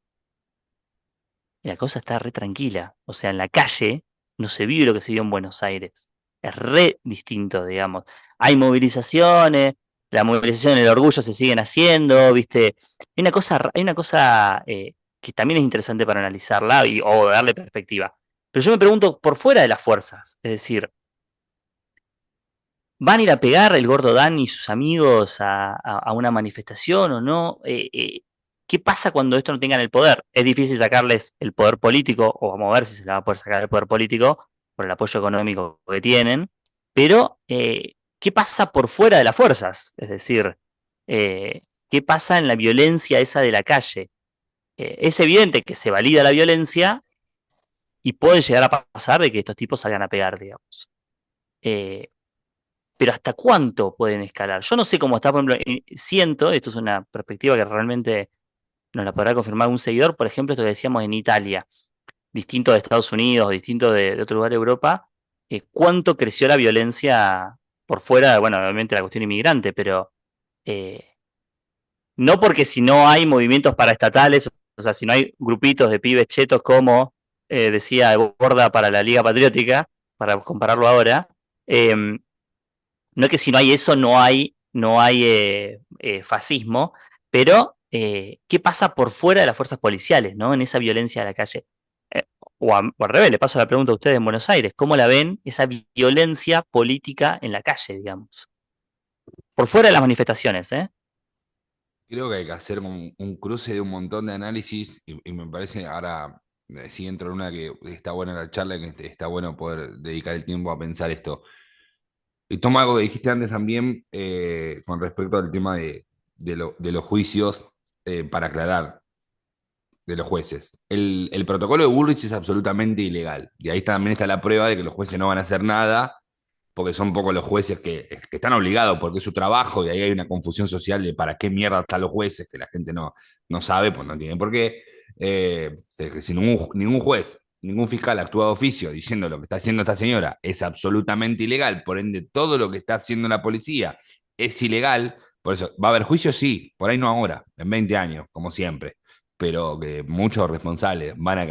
y la cosa está re tranquila. O sea, en la calle no se vive lo que se vive en Buenos Aires. Es re distinto, digamos. Hay movilizaciones, la movilización, el orgullo se siguen haciendo, ¿viste? Hay una cosa que también es interesante para analizarla o darle perspectiva. Pero yo me pregunto, por fuera de las fuerzas, es decir, ¿van a ir a pegar el gordo Dan y sus amigos a una manifestación o no? ¿Qué pasa cuando esto no tengan el poder? Es difícil sacarles el poder político, o vamos a ver si se les va a poder sacar el poder político por el apoyo económico que tienen, pero ¿qué pasa por fuera de las fuerzas? Es decir, ¿qué pasa en la violencia esa de la calle? Es evidente que se valida la violencia y puede llegar a pasar de que estos tipos salgan a pegar, digamos. Eh, pero ¿hasta cuánto pueden escalar? Yo no sé cómo está, por ejemplo, siento, esto es una perspectiva que realmente nos la podrá confirmar un seguidor, por ejemplo, esto que decíamos en Italia, distinto de Estados Unidos, distinto de otro lugar de Europa, cuánto creció la violencia por fuera, bueno, obviamente la cuestión inmigrante, pero eh, no porque si no hay movimientos paraestatales, o sea, si no hay grupitos de pibes chetos como decía Borda para la Liga Patriótica, para compararlo ahora, eh, no es que si no hay eso, no hay fascismo, pero ¿qué pasa por fuera de las fuerzas policiales, ¿no? En esa violencia de la calle. Eh, o al revés, le paso la pregunta a ustedes en Buenos Aires, ¿cómo la ven esa violencia política en la calle, digamos? Por fuera de las manifestaciones, ¿eh? Creo que hay que hacer un cruce de un montón de análisis y me parece, ahora sí entro en una que está buena la charla, que está bueno poder dedicar el tiempo a pensar esto. Y toma algo que dijiste antes también con respecto al tema de los juicios, para aclarar, de los jueces. El protocolo de Bullrich es absolutamente ilegal. Y ahí también está la prueba de que los jueces no van a hacer nada, porque son un poco los jueces que están obligados porque es su trabajo, y ahí hay una confusión social de para qué mierda están los jueces, que la gente no sabe, pues no tiene por qué. Que si ningún juez, ningún fiscal actúa de oficio diciendo lo que está haciendo esta señora es absolutamente ilegal, por ende todo lo que está haciendo la policía es ilegal, por eso va a haber juicio, sí, por ahí no ahora, en 20 años, como siempre, pero que muchos responsables van a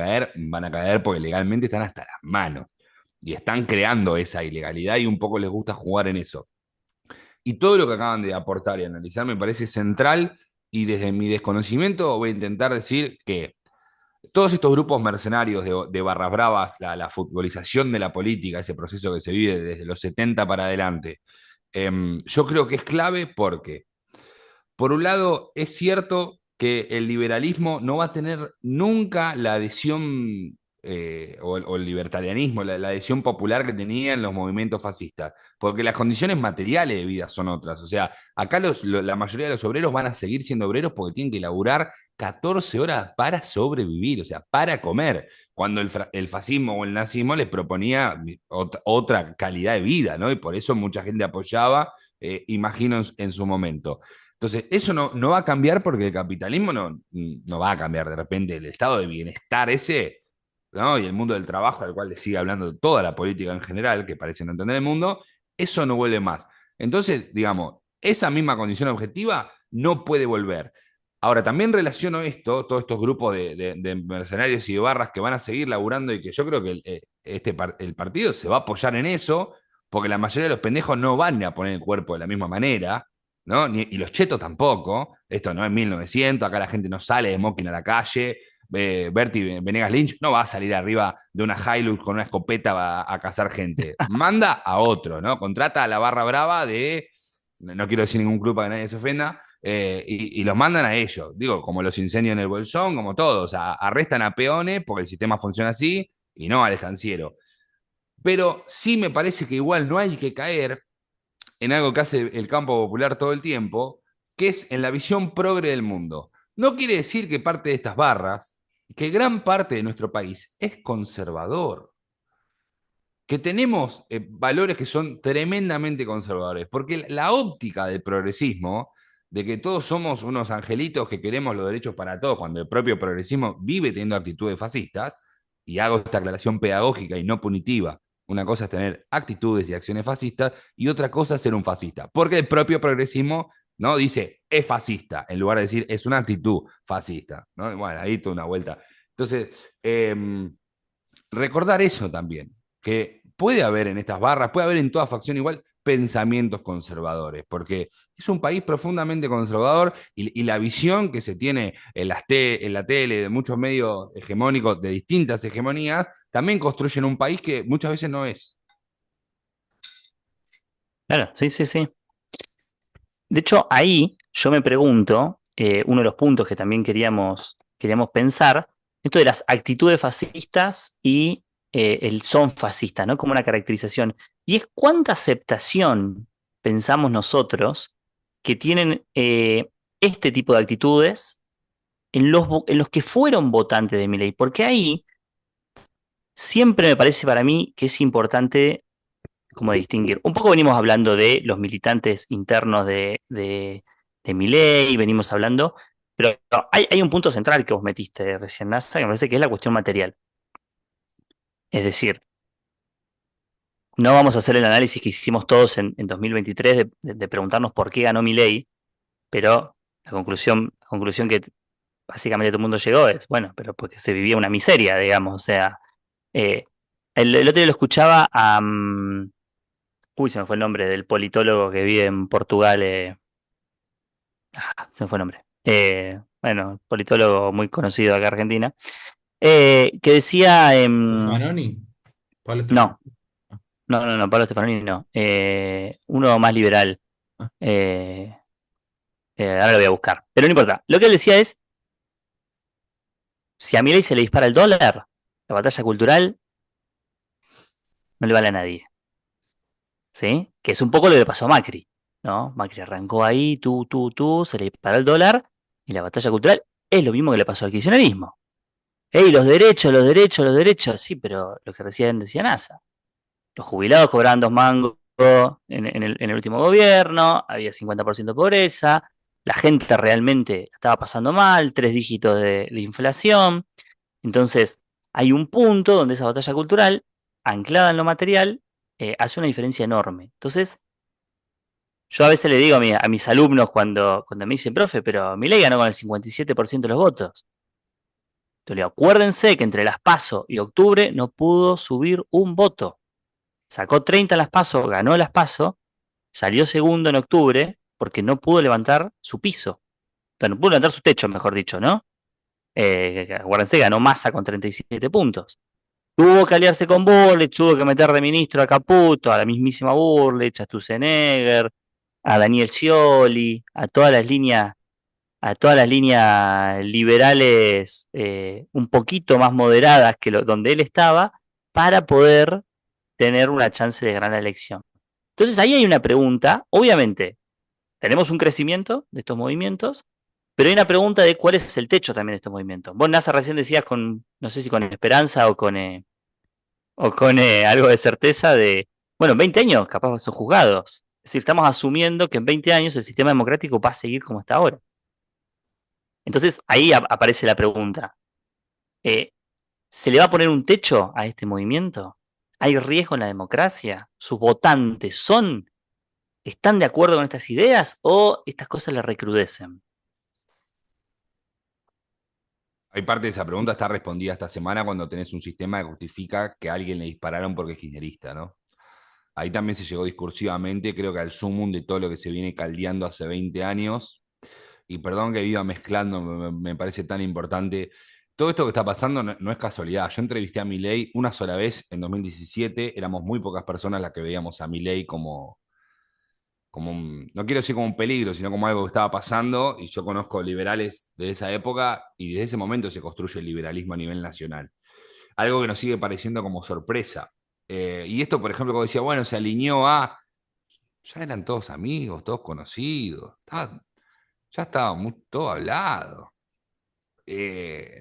caer porque legalmente están hasta las manos y están creando esa ilegalidad y un poco les gusta jugar en eso. Y todo lo que acaban de aportar y analizar me parece central, y desde mi desconocimiento voy a intentar decir que todos estos grupos mercenarios de barras bravas, la futbolización de la política, ese proceso que se vive desde los 70 para adelante, yo creo que es clave porque, por un lado, es cierto que el liberalismo no va a tener nunca la adhesión, o el libertarianismo, la adhesión popular que tenía en los movimientos fascistas, porque las condiciones materiales de vida son otras. O sea, acá la mayoría de los obreros van a seguir siendo obreros porque tienen que laburar 14 horas para sobrevivir, o sea, para comer, cuando el fascismo o el nazismo les proponía otra calidad de vida, ¿no? Y por eso mucha gente apoyaba, imagino, en su momento. Entonces, eso no va a cambiar porque el capitalismo no va a cambiar. De repente, el estado de bienestar ese, ¿no? Y el mundo del trabajo, al cual le sigue hablando de toda la política en general, que parece no entender el mundo, eso no vuelve más. Entonces, digamos, esa misma condición objetiva no puede volver. Ahora, también relaciono esto, todos estos grupos de mercenarios y de barras que van a seguir laburando, y que yo creo que el partido se va a apoyar en eso, porque la mayoría de los pendejos no van a poner el cuerpo de la misma manera, ¿no? Y los chetos tampoco. Esto no es 1900, acá la gente no sale de smoking a la calle. Bertie Venegas Lynch no va a salir arriba de una Hilux con una escopeta a cazar gente. Manda a otro, ¿no? Contrata a la barra brava no quiero decir ningún club para que nadie se ofenda, y los mandan a ellos. Digo, como los incendios en el Bolsón, como todos. O sea, arrestan a peones porque el sistema funciona así y no al estanciero. Pero sí me parece que igual no hay que caer en algo que hace el campo popular todo el tiempo, que es en la visión progre del mundo. No quiere decir que parte de estas barras, que gran parte de nuestro país es conservador, que tenemos valores que son tremendamente conservadores, porque la óptica del progresismo, de que todos somos unos angelitos que queremos los derechos para todos, cuando el propio progresismo vive teniendo actitudes fascistas, y hago esta aclaración pedagógica y no punitiva, una cosa es tener actitudes y acciones fascistas, y otra cosa es ser un fascista, porque el propio progresismo, ¿no?, dice es fascista, en lugar de decir es una actitud fascista, ¿no? Bueno, ahí toda una vuelta. Entonces, recordar eso también, que puede haber en estas barras, puede haber en toda facción igual pensamientos conservadores, porque es un país profundamente conservador y la visión que se tiene en la tele de muchos medios hegemónicos de distintas hegemonías también construyen un país que muchas veces no es. Claro, sí, sí, sí. De hecho, ahí yo me pregunto, uno de los puntos que también queríamos pensar, esto de las actitudes fascistas y el son fascista, ¿no? Como una caracterización. Y es cuánta aceptación pensamos nosotros que tienen este tipo de actitudes en los que fueron votantes de Milei. Porque ahí siempre me parece para mí que es importante como distinguir. Un poco venimos hablando de los militantes internos de Milei, venimos hablando, pero hay un punto central que vos metiste recién, NASA, que me parece que es la cuestión material. Es decir, no vamos a hacer el análisis que hicimos todos en 2023 de preguntarnos por qué ganó Milei, pero la conclusión que básicamente todo el mundo llegó es, bueno, pero porque se vivía una miseria, digamos, o sea, eh, el otro día lo escuchaba a... uy, se me fue el nombre del politólogo que vive en Portugal. Se me fue el nombre. Bueno, politólogo muy conocido acá en Argentina. Que decía. Stefanoni, Pablo Stefanoni. No, no, Pablo Stefanoni no. Uno más liberal. Ah, Eh, ahora lo voy a buscar. Pero no importa. Lo que él decía es: si a Milei se le dispara el dólar, la batalla cultural no le vale a nadie. ¿Sí? Que es un poco lo que le pasó a Macri. ¿No? Macri arrancó ahí, se le dispara el dólar, y la batalla cultural es lo mismo que le pasó al kirchnerismo. ¡Ey, los derechos, los derechos, los derechos! Sí, pero lo que recién decía NASA. Los jubilados cobraban 2 mangos en el último gobierno, había 50% de pobreza, la gente realmente estaba pasando mal, 3 dígitos de inflación. Entonces, hay un punto donde esa batalla cultural, anclada en lo material, hace una diferencia enorme. Entonces, yo a veces le digo a mis alumnos cuando me dicen, profe, pero Milei ganó con el 57% de los votos. Entonces, le digo, acuérdense que entre las PASO y octubre no pudo subir un voto. Sacó 30 en las PASO, ganó las PASO, salió segundo en octubre porque no pudo levantar su piso. Entonces, no pudo levantar su techo, mejor dicho, ¿no? Acuérdense, ganó Massa con 37 puntos. Tuvo que aliarse con Burlich, tuvo que meter de ministro a Caputo, a la mismísima Burlich, a Sturzenegger, a Daniel Scioli, a todas las líneas liberales un poquito más moderadas que donde él estaba, para poder tener una chance de ganar la elección. Entonces ahí hay una pregunta, obviamente, tenemos un crecimiento de estos movimientos, pero hay una pregunta de cuál es el techo también de estos movimientos. Vos, NASA, recién decías no sé si con esperanza o con algo de certeza bueno, en 20 años capaz son juzgados. Es decir, estamos asumiendo que en 20 años el sistema democrático va a seguir como está ahora. Entonces ahí aparece la pregunta. eh, ¿Se le va a poner un techo a este movimiento? ¿Hay riesgo en la democracia? ¿Sus votantes están de acuerdo con estas ideas o estas cosas le recrudecen? Hay parte de esa pregunta está respondida esta semana cuando tenés un sistema que justifica que a alguien le dispararon porque es kirchnerista, ¿no? Ahí también se llegó discursivamente, creo que al sumum de todo lo que se viene caldeando hace 20 años. Y perdón que viva mezclando, me parece tan importante. Todo esto que está pasando no es casualidad. Yo entrevisté a Milei una sola vez en 2017. Éramos muy pocas personas las que veíamos a Milei no quiero decir como un peligro, sino como algo que estaba pasando. Y yo conozco liberales de esa época y desde ese momento se construye el liberalismo a nivel nacional. Algo que nos sigue pareciendo como sorpresa. Y esto, por ejemplo, como decía, bueno, se alineó a... ya eran todos amigos, todos conocidos, ya estaba todo hablado.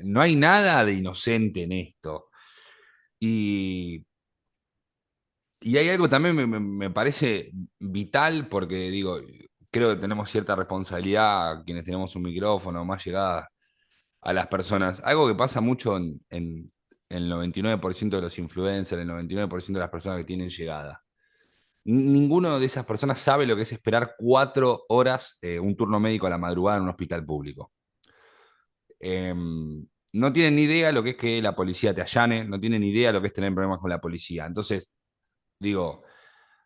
No hay nada de inocente en esto. Y, y hay algo también me parece vital porque digo, creo que tenemos cierta responsabilidad quienes tenemos un micrófono, más llegada a las personas. Algo que pasa mucho en el 99% de los influencers, el 99% de las personas que tienen llegada. Ninguno de esas personas sabe lo que es esperar 4 horas un turno médico a la madrugada en un hospital público. Eh, no tienen ni idea lo que es que la policía te allane, no tienen ni idea lo que es tener problemas con la policía. Entonces, digo,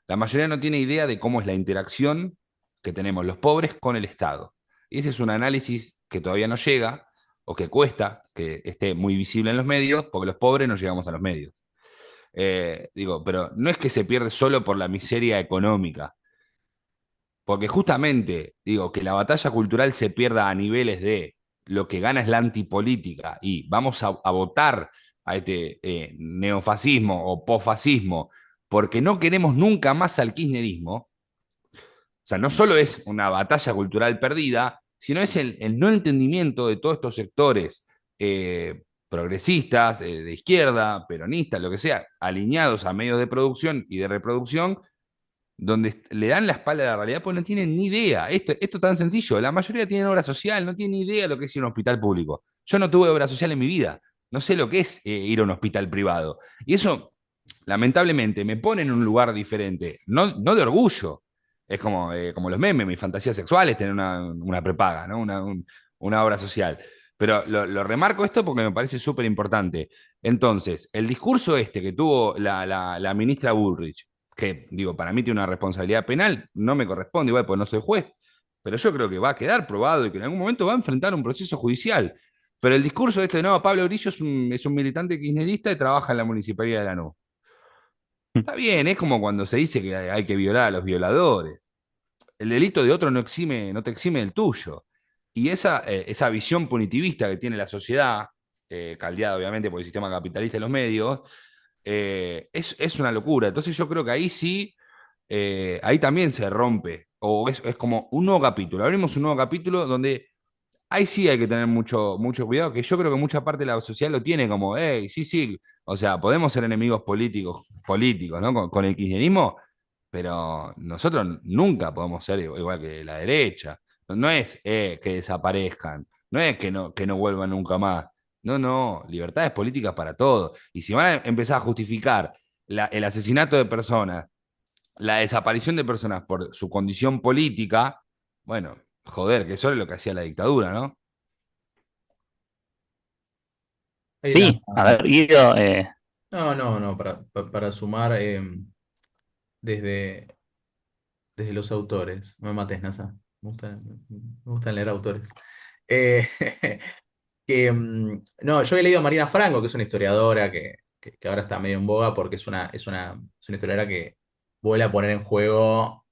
la mayoría no tiene idea de cómo es la interacción que tenemos los pobres con el Estado. Y ese es un análisis que todavía no llega o que cuesta que esté muy visible en los medios, porque los pobres no llegamos a los medios. Digo, pero no es que se pierde solo por la miseria económica, porque justamente, digo, que la batalla cultural se pierda a niveles de lo que gana es la antipolítica y vamos a votar a este neofascismo o posfascismo porque no queremos nunca más al kirchnerismo. O sea, no solo es una batalla cultural perdida, sino es el no entendimiento de todos estos sectores progresistas, de izquierda, peronistas, lo que sea, alineados a medios de producción y de reproducción, donde le dan la espalda a la realidad porque no tienen ni idea. Esto es tan sencillo. La mayoría tienen obra social, no tienen ni idea de lo que es ir a un hospital público. Yo no tuve obra social en mi vida. No sé lo que es ir a un hospital privado. Y eso, lamentablemente, me pone en un lugar diferente. No de orgullo. Es como los memes, mis fantasías sexuales, tener una prepaga, ¿no? Una obra social. Pero lo remarco esto porque me parece súper importante. Entonces, el discurso este que tuvo la ministra Bullrich, que digo, para mí tiene una responsabilidad penal, no me corresponde igual porque no soy juez, pero yo creo que va a quedar probado y que en algún momento va a enfrentar un proceso judicial. Pero el discurso de este, no, Pablo Grillo es un militante kirchnerista y trabaja en la municipalidad de Lanús. Está bien, es como cuando se dice que hay que violar a los violadores. El delito de otro no te exime del tuyo. Y esa visión punitivista que tiene la sociedad, caldeada obviamente por el sistema capitalista y los medios, es una locura. Entonces yo creo que ahí sí, ahí también se rompe, o es como un nuevo capítulo. Abrimos un nuevo capítulo donde ahí sí hay que tener mucho cuidado, que yo creo que mucha parte de la sociedad lo tiene como, hey, sí, sí, o sea, podemos ser enemigos políticos, ¿no? Con el kirchnerismo, pero nosotros nunca podemos ser igual que la derecha. No es que desaparezcan, no es que no vuelvan nunca más. No, no, libertades políticas para todos. Y si van a empezar a justificar el asesinato de personas, la desaparición de personas por su condición política, bueno, joder, que eso es lo que hacía la dictadura, ¿no? Hay una- Sí, a ver, Guido, No, no, no, para sumar desde, desde los autores. No me mates, NASA. Me gusta leer autores. Eh, no, yo he leído a Marina Franco, que es una historiadora que ahora está medio en boga porque es una historiadora que vuelve a poner en juego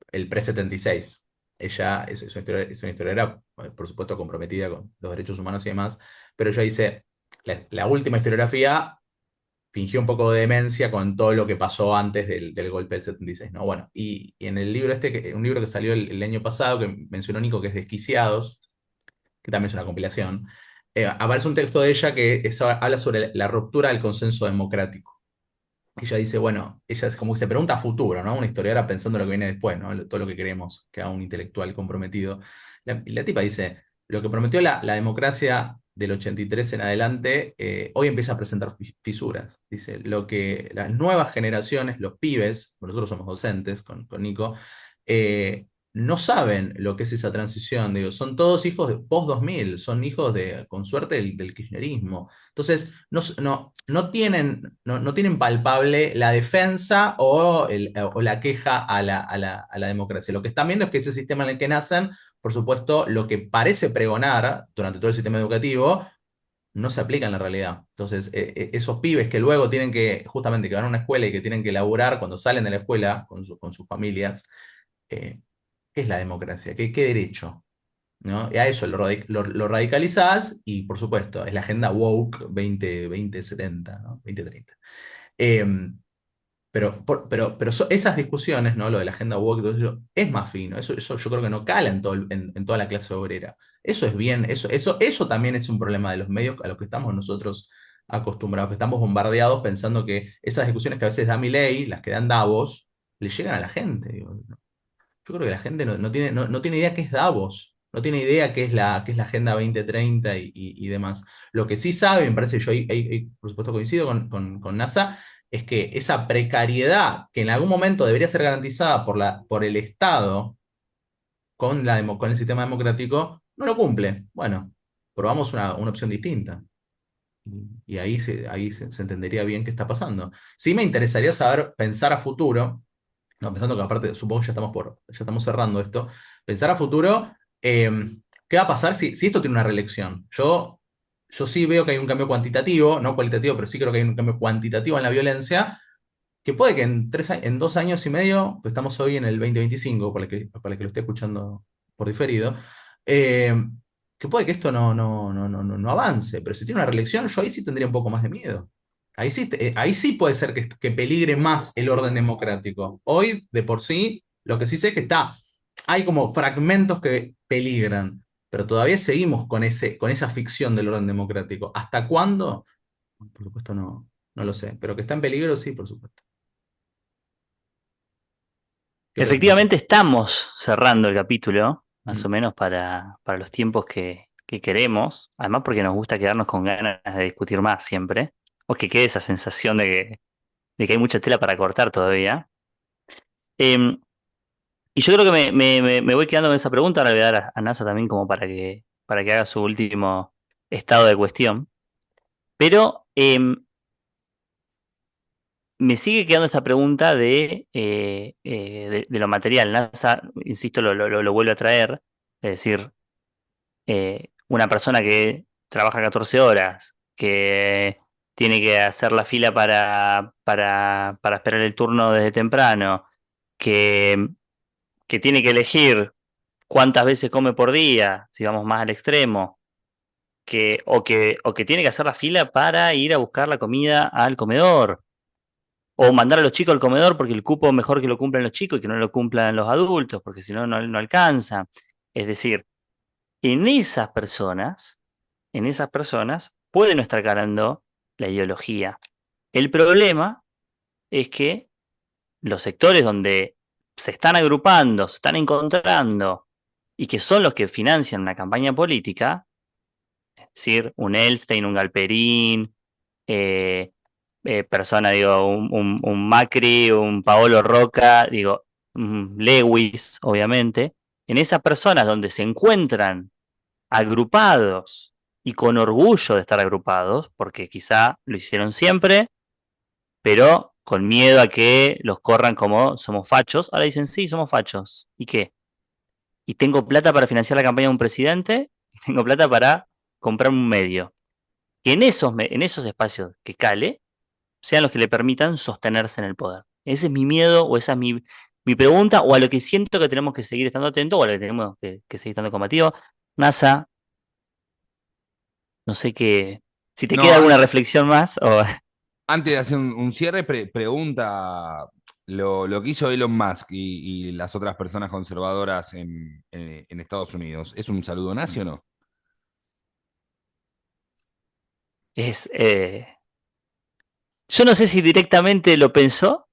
el pre-76. Ella es una historiadora, por supuesto, comprometida con los derechos humanos y demás, pero ella dice, la última historiografía fingió un poco de demencia con todo lo que pasó antes del golpe del 76, ¿no? Bueno, y en el libro un libro que salió el año pasado, que mencionó Nico, que es Desquiciados, que también es una compilación, aparece un texto de ella que habla sobre la ruptura del consenso democrático. Ella dice, bueno, ella es como que se pregunta a futuro, ¿no? Una historiadora pensando lo que viene después, ¿no? Todo lo que queremos que haga un intelectual comprometido. La tipa dice, lo que prometió la democracia del 83 en adelante, hoy empieza a presentar fisuras. Dice, lo que las nuevas generaciones, los pibes, nosotros somos docentes con Nico, no saben lo que es esa transición. Digo, son todos hijos de post-2000, son hijos de, con suerte, del kirchnerismo. Entonces, no tienen palpable la defensa o la queja a la democracia. Lo que están viendo es que ese sistema en el que nacen, por supuesto, lo que parece pregonar durante todo el sistema educativo, no se aplica en la realidad. Entonces, esos pibes que luego tienen que, justamente, que van a una escuela y que tienen que laburar cuando salen de la escuela con sus familias, ¿qué es la democracia? ¿Qué derecho? ¿No? Y a eso lo radicalizás y, por supuesto, es la agenda woke 2070, ¿no? 2030. Esas discusiones, ¿no? Lo de la agenda woke y todo eso, es más fino. Eso yo creo que no cala en toda la clase obrera. Eso es bien, eso también es un problema de los medios a los que estamos nosotros acostumbrados, que estamos bombardeados pensando que esas discusiones que a veces da Milei, las que dan Davos, le llegan a la gente. Digo, ¿no? Yo creo que la gente no tiene idea qué es Davos, no tiene idea qué es la Agenda 2030 y demás. Lo que sí sabe, me parece, yo por supuesto coincido con NASA, es que esa precariedad que en algún momento debería ser garantizada por el Estado con el sistema democrático, no lo cumple. Bueno, probamos una opción distinta. Y ahí se entendería bien qué está pasando. Sí me interesaría saber, pensar a futuro, no, pensando que aparte, supongo que ya estamos cerrando esto, pensar a futuro, eh, ¿qué va a pasar si esto tiene una reelección? Yo sí veo que hay un cambio cuantitativo, no cualitativo, pero sí creo que hay un cambio cuantitativo en la violencia, que puede que en 2 años y medio, pues estamos hoy en el 2025, para que lo esté escuchando por diferido, eh, que puede que esto no avance, pero si tiene una reelección, yo ahí sí tendría un poco más de miedo. Ahí sí puede ser que peligre más el orden democrático. Hoy, de por sí, lo que sí sé es que hay como fragmentos que peligran, pero todavía seguimos con esa ficción del orden democrático. ¿Hasta cuándo? Por supuesto no lo sé, pero que está en peligro, sí, por supuesto. ¿Qué pensás? Efectivamente estamos cerrando el capítulo, más o Mm. menos para los tiempos que queremos, además porque nos gusta quedarnos con ganas de discutir más siempre, o que quede esa sensación de que hay mucha tela para cortar todavía. Em, y yo creo que me voy quedando con esa pregunta, ahora le voy a dar a NASA también como para que haga su último estado de cuestión, pero me sigue quedando esta pregunta de lo material. NASA, insisto, lo vuelve a traer, es decir, una persona que trabaja 14 horas, que tiene que hacer la fila para esperar el turno desde temprano, que, que tiene que elegir cuántas veces come por día, si vamos más al extremo, o que tiene que hacer la fila para ir a buscar la comida al comedor, o mandar a los chicos al comedor porque el cupo mejor que lo cumplan los chicos y que no lo cumplan los adultos, porque si no, no alcanza. Es decir, en esas personas en esas personas puede no estar ganando la ideología. El problema es que los sectores donde se están agrupando, se están encontrando y que son los que financian una campaña política, es decir, un Elstein, un Galperín, eh, persona, digo, un Macri, un Paolo Roca, digo, un Lewis, obviamente, en esas personas donde se encuentran agrupados y con orgullo de estar agrupados, porque quizá lo hicieron siempre, pero con miedo a que los corran como somos fachos. Ahora dicen, sí, somos fachos. ¿Y qué? Y tengo plata para financiar la campaña de un presidente, y tengo plata para comprar un medio. Que en esos espacios que cale sean los que le permitan sostenerse en el poder. Ese es mi miedo o esa es mi pregunta o a lo que siento que tenemos que seguir estando atentos o a lo que tenemos que seguir estando combativo. NASA, no sé qué, si te No, queda alguna reflexión más o... antes de hacer un cierre, pregunta lo que hizo Elon Musk y las otras personas conservadoras en Estados Unidos. ¿Es un saludo nazi o no? Es, yo no sé si directamente lo pensó,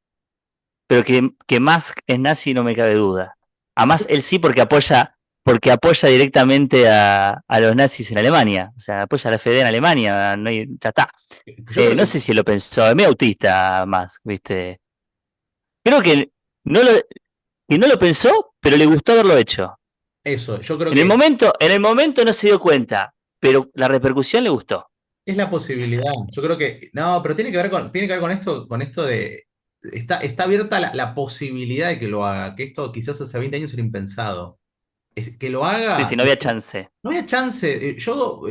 pero que Musk es nazi no me cabe duda. Además, él sí porque apoya directamente a los nazis en Alemania. O sea, apoya a la FD en Alemania, ya está. Yo creo No que sé si lo pensó, es medio autista Musk, ¿viste? Creo que no lo pensó, pero le gustó haberlo hecho. eso, yo creo En el que momento, en el momento no se dio cuenta, pero la repercusión le gustó. es la posibilidad. Yo creo que, no, pero tiene que ver con esto de, está abierta la posibilidad de que lo haga, que esto quizás hace 20 años era impensado. Que lo Sí, sí, haga, no había chance. no había chance. Yo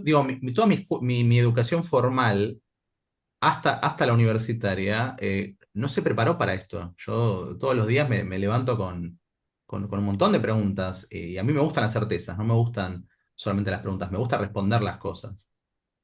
digo, toda mi educación formal, hasta la universitaria, no se preparó para esto. Yo todos los días me levanto con un montón de preguntas, y a mí me gustan las certezas, no me gustan solamente las preguntas, me gusta responder las cosas.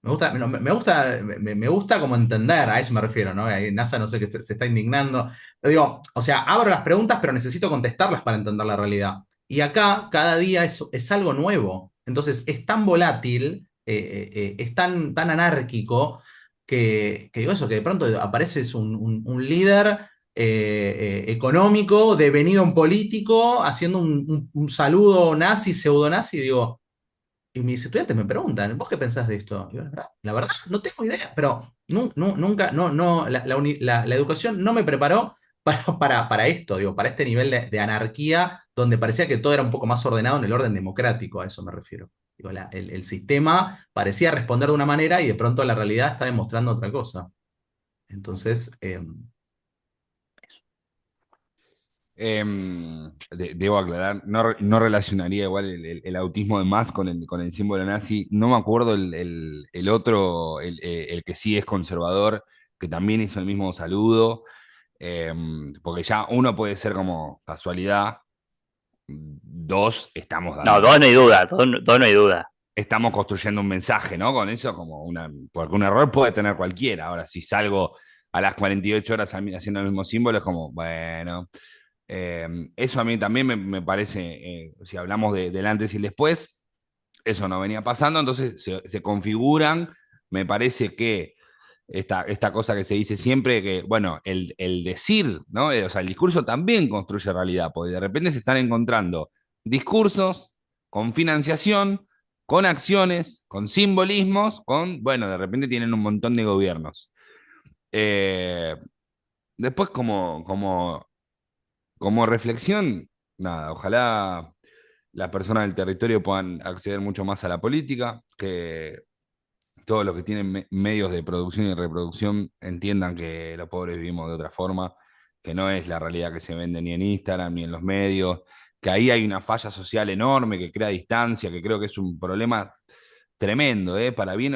me gusta como entender, a eso me refiero, ¿no? Ahí NASA no sé qué se está indignando. Pero digo, o sea, abro las preguntas, pero necesito contestarlas para entender la realidad. Y acá cada día es algo nuevo. Entonces es tan volátil, es tan anárquico, que digo eso, que de pronto aparece un líder económico devenido en político, haciendo un saludo nazi, pseudo-nazi, y digo. Y mis estudiantes me preguntan, ¿vos qué pensás de esto? Y yo, la verdad, no tengo idea, pero nunca, la educación no me preparó para esto, digo, para este nivel de anarquía, donde parecía que todo era un poco más ordenado en el orden democrático, a eso me refiero. Digo, el sistema parecía responder de una manera y de pronto la realidad está demostrando otra cosa. Entonces, Debo aclarar, no relacionaría igual el autismo de más con el símbolo nazi. No me acuerdo el otro, el que sí es conservador, que también hizo el mismo saludo, porque ya uno puede ser como casualidad, dos, estamos No, dando, dos no hay duda, dos no hay duda. estamos construyendo un mensaje, ¿no? Con eso, como porque un error puede tener cualquiera. Ahora, si salgo a las 48 horas haciendo el mismo símbolo, es como, bueno. Eso a mí también me parece, si hablamos del antes y el después, eso no venía pasando, entonces se configuran, me parece que esta cosa que se dice siempre, que, bueno, el decir, ¿no? O sea, el discurso también construye realidad, porque de repente se están encontrando discursos con financiación, con acciones, con simbolismos, bueno, de repente tienen un montón de gobiernos. Eh, Después, como reflexión, nada, ojalá las personas del territorio puedan acceder mucho más a la política, que todos los que tienen medios de producción y reproducción entiendan que los pobres vivimos de otra forma, que no es la realidad que se vende ni en Instagram ni en los medios, que ahí hay una falla social enorme que crea distancia, que creo que es un problema tremendo, ¿eh? Para bien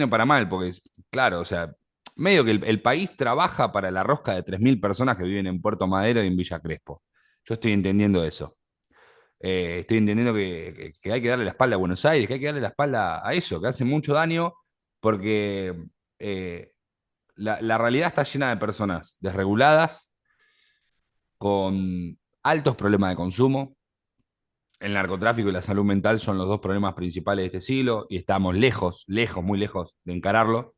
o para mal, porque claro, o sea, medio que el país trabaja para la rosca de 3.000 personas que viven en Puerto Madero y en Villa Crespo. Yo estoy entendiendo eso. Estoy entendiendo que hay que darle la espalda a Buenos Aires, que hay que darle la espalda a eso, que hace mucho daño, porque eh, la realidad está llena de personas desreguladas, con altos problemas de consumo. El narcotráfico y la salud mental son los dos problemas principales de este siglo y estamos lejos, lejos, muy lejos de encararlo,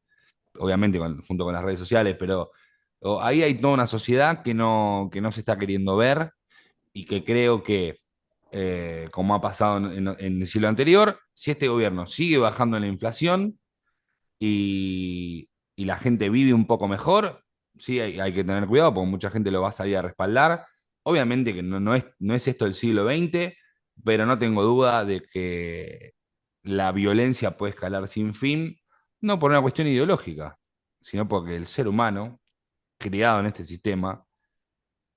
obviamente junto con las redes sociales, pero ahí hay toda una sociedad que no se está queriendo ver y que creo que, como ha pasado en el siglo anterior, si este gobierno sigue bajando la inflación y la gente vive un poco mejor, sí hay que tener cuidado porque mucha gente lo va a salir a respaldar. Obviamente que no es esto el siglo XX, pero no tengo duda de que la violencia puede escalar sin fin, no por una cuestión ideológica, sino porque el ser humano, criado en este sistema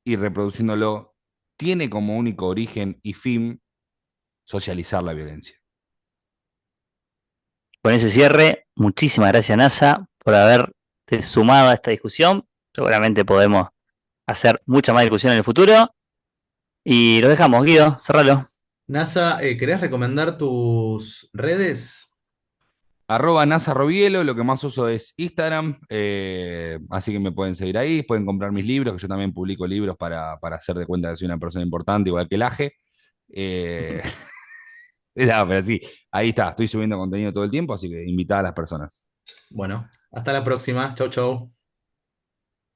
y reproduciéndolo, tiene como único origen y fin socializar la violencia. Con ese cierre, muchísimas gracias, NASA, por haberte sumado a esta discusión. Seguramente podemos hacer mucha más discusión en el futuro. Y lo dejamos, Guido, cerralo. NASA, ¿querés recomendar tus redes? @ Robielo, lo que más uso es Instagram, así que me pueden seguir ahí, pueden comprar mis libros, que yo también publico libros para hacer de cuenta que soy una persona importante, igual que el Aje. Eh, no, pero sí, ahí está, estoy subiendo contenido todo el tiempo, así que invitad a las personas. Bueno, hasta la próxima. Chau, chau.